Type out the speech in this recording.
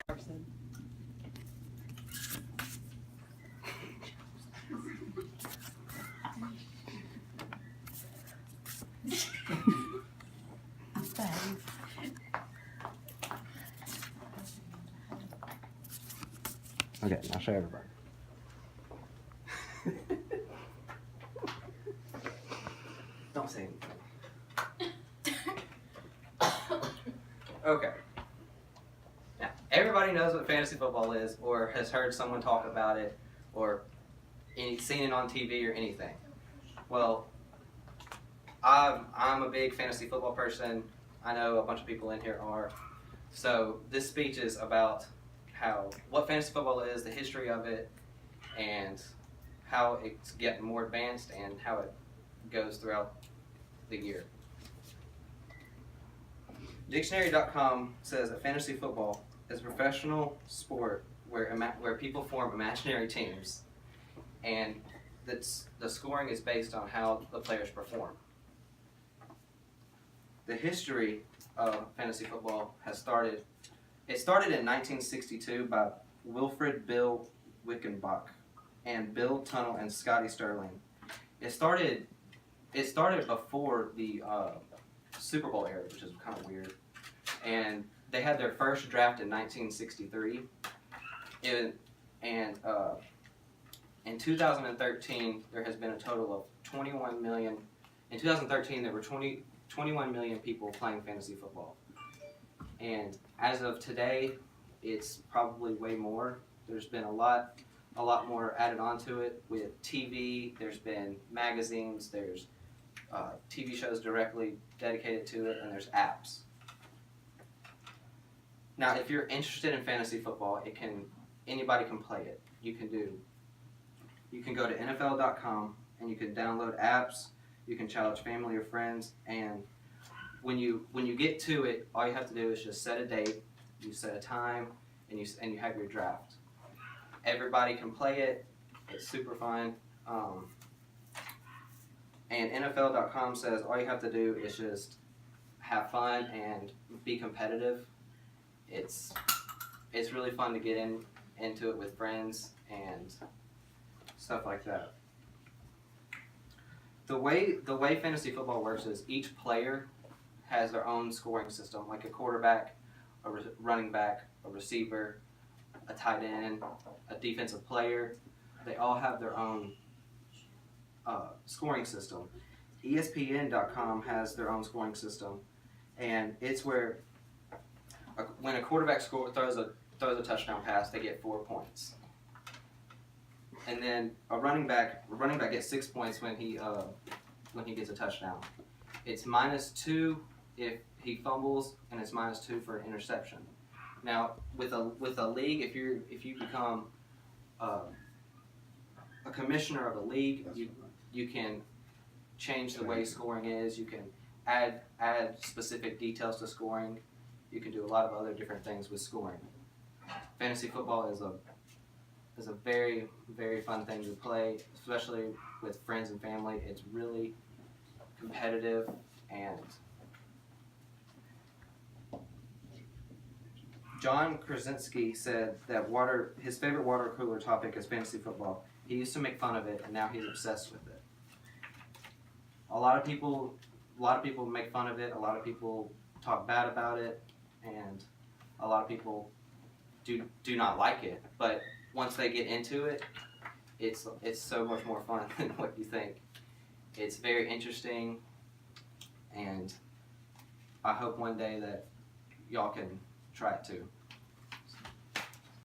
person. Okay, I'll show everybody. Don't say anything. Okay. Now, everybody knows what fantasy football is, or has heard someone talk about it, or seen it on TV or anything. Well, I'm a big fantasy football person. I know a bunch of people in here are. So this speech is about what fantasy football is, the history of it, and how it's getting more advanced and how it goes throughout the year. Dictionary.com says that fantasy football is a professional sport where people form imaginary teams, and the scoring is based on how the players perform. The history of fantasy football started in 1962 by Wilfred Bill Wickenbach and Bill Tunnell and Scotty Sterling. It started before the Super Bowl era, which is kind of weird. And they had their first draft in 1963. In 2013, there has been a total of 21 million. In 2013, there were 21 million people playing fantasy football. And as of today, it's probably way more. There's been a lot more added onto it with TV. There's been magazines. There's TV shows directly dedicated to it, and there's apps. Now, if you're interested in fantasy football, anybody can play it. You can go to NFL.com and you can download apps. You can challenge family or friends, and when you get to it, all you have to do is just set a date, you set a time, and you have your draft. Everybody can play it. It's super fun. And NFL.com says all you have to do is just have fun and be competitive. It's really fun to get into it with friends and stuff like that. The way fantasy football works is each player has their own scoring system, like a quarterback, a running back, a receiver, a tight end, a defensive player. They all have their own scoring system. ESPN.com has their own scoring system, and it's where when a quarterback throws a touchdown pass, they get 4 points. And then a running back gets 6 points when he gets a touchdown. It's -2 if he fumbles, and it's -2 for an interception. Now, with a league, if you become a commissioner of a league, you can change the way scoring is. You can add specific details to scoring. You can do a lot of other different things with scoring. Fantasy football is a very, very fun thing to play, especially with friends and family. It's really competitive, and John Krasinski said that his favorite water cooler topic is fantasy football. He used to make fun of it, and now he's obsessed with it. A lot of people make fun of it. A lot of people talk bad about it, and a lot of people do not like it. But once they get into it, it's so much more fun than what you think. It's very interesting, and I hope one day that y'all can try it too.